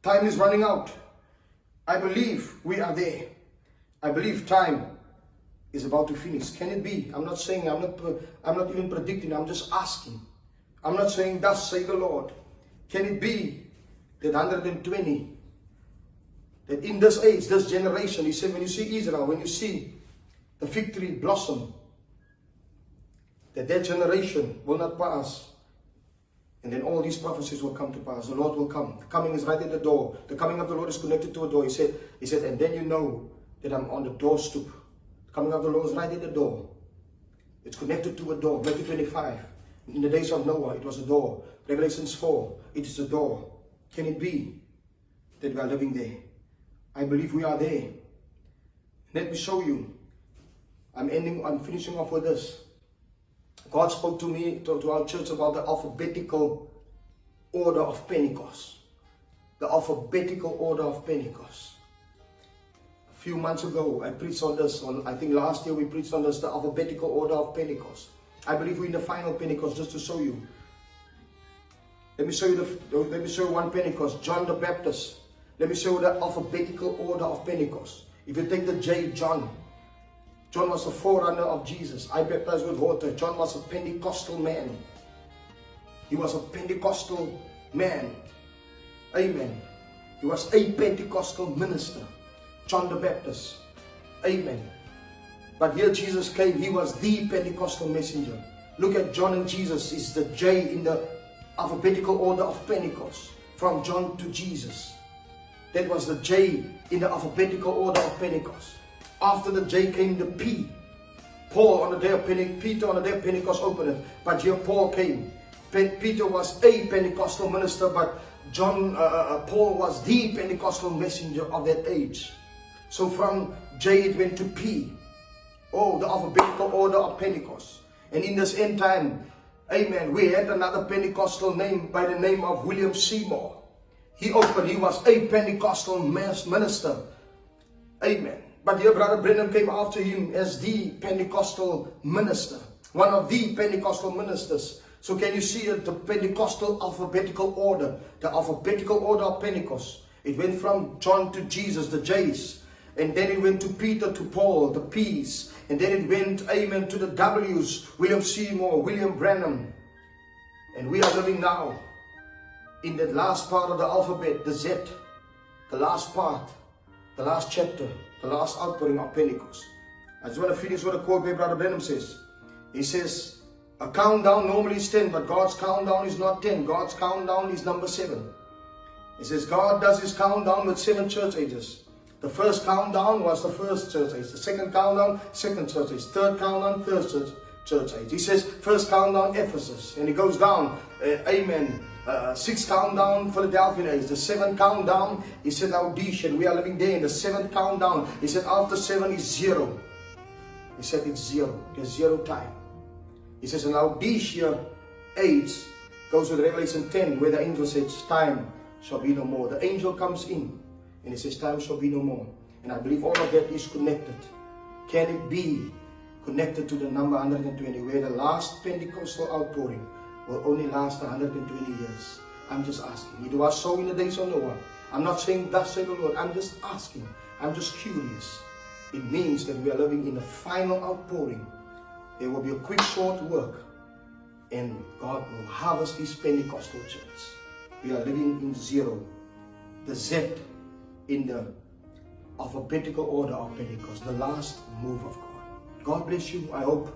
Time is running out. I believe we are there. I believe time is about to finish. Can it be? I'm not saying, I'm not even predicting, I'm just asking. I'm not saying, thus say the Lord. Can it be that 120, that in this age, this generation, he said, when you see Israel, when you see the fig tree blossom, that generation will not pass. And then all these prophecies will come to pass. The Lord will come. The coming is right at the door. The coming of the Lord is connected to a door. He said, and then you know that I'm on the doorstep. The coming of the Lord is right at the door. It's connected to a door. Pt.5. In the days of Noah, it was a door. Revelations 4, it is a door. Can it be that we are living there? I believe we are there. Let me show you. I'm finishing off with this. God spoke to me, to our church, about the alphabetical order of Pentecost. The alphabetical order of Pentecost. A few months ago, I preached on this. I think last year we preached on this, the alphabetical order of Pentecost. I believe we're in the final Pentecost, just to show you. Let me show you one Pentecost, John the Baptist. Let me show you the alphabetical order of Pentecost. If you take the J, John was the forerunner of Jesus. I baptized with water. John was a Pentecostal man. He was a Pentecostal man. Amen. He was a Pentecostal minister. John the Baptist. Amen. But here Jesus came. He was the Pentecostal messenger. Look at John and Jesus. It's the J in the alphabetical order of Pentecost. From John to Jesus. That was the J in the alphabetical order of Pentecost. After the J came the P. Paul on the day of Pentecost, Peter on the day of Pentecost opened it. But here Paul came. Peter was a Pentecostal minister, but Paul was the Pentecostal messenger of that age. So from J it went to P. Oh, the alphabetical order of Pentecost. And in this end time, amen, we had another Pentecostal name by the name of William Seymour. He was a Pentecostal minister. Amen. But here Brother Brennan came after him as the Pentecostal minister. One of the Pentecostal ministers. So can you see that the Pentecostal alphabetical order, the alphabetical order of Pentecost, it went from John to Jesus, the J's. And then it went to Peter, to Paul, the P's. And then it went, amen, to the W's, William Seymour, William Branham. And we are living now in that last part of the alphabet, the Z, the last part, the last chapter, the last outpouring of Pentecost. I just want to finish with a quote where Brother Branham says. He says, a countdown normally is 10, but God's countdown is not 10. God's countdown is number 7. He says God does his countdown with 7 church ages. The first countdown was the first church age. The second countdown, second church age. Third countdown, third church age. He says first countdown, Ephesus. And he goes down, amen. 6th countdown, Philadelphia age. The 7th countdown, he said Laodicea. We are living there in the 7th countdown. He said after 7 is 0. He said it's 0. There's 0 time. He says in Laodicea age goes with Revelation 10, where the angel says time shall be no more. The angel comes in and he says time shall be no more. And I believe all of that is connected. Can it be connected to the number 120, where the last Pentecostal outpouring will only last 120 years? I'm just asking. It was so in the days of Noah. I'm not saying thus say the Lord. I'm just asking. I'm just curious. It means that we are living in the final outpouring. There will be a quick, short work, and God will harvest His Pentecostal church. We are living in 0, the Z in the alphabetical order of Pentecost, the last move of God. God bless you. I hope,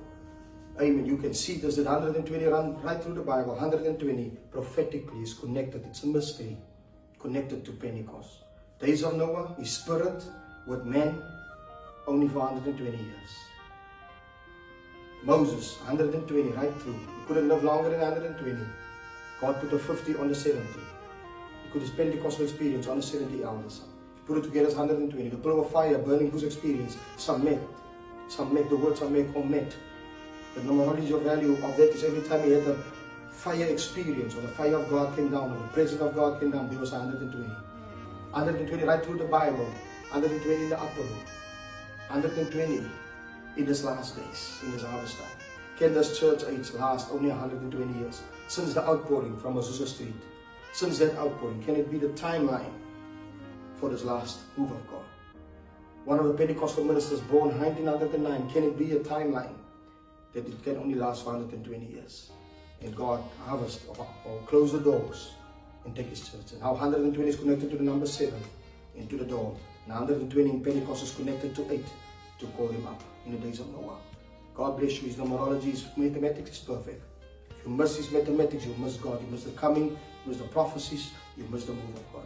amen, you can see this, that 120 run right through the Bible. 120 prophetically is connected. It's a mystery connected to Pentecost. Days of Noah, His spirit with men only for 120 years. Moses, 120 right through. He couldn't live longer than 120. God put a 50 on the 70. He put his Pentecostal experience on the 70 elders. He put it together as 120. The pillar of fire, burning bush experience. Some met, the words are met or met. The numerology of value of that is every time he had a fire experience, or the fire of God came down, or the presence of God came down, there was 120. 120 right through the Bible. 120 in the upper room. 120 in this last days, in this harvest time. Can this church age last only 120 years? Since the outpouring from Azusa Street. Since that outpouring, can it be the timeline for this last move of God. One of the Pentecostal ministers born 1909, can it be a timeline that it can only last for 120 years? And God harvest or close the doors and take His church. And how 120 is connected to the number 7 into the door. And 120 in Pentecost is connected to 8 to call Him up in the days of Noah. God bless you. His numerology, His mathematics is perfect. If you miss His mathematics, you miss God. You miss the coming, you miss the prophecies, you miss the move of God.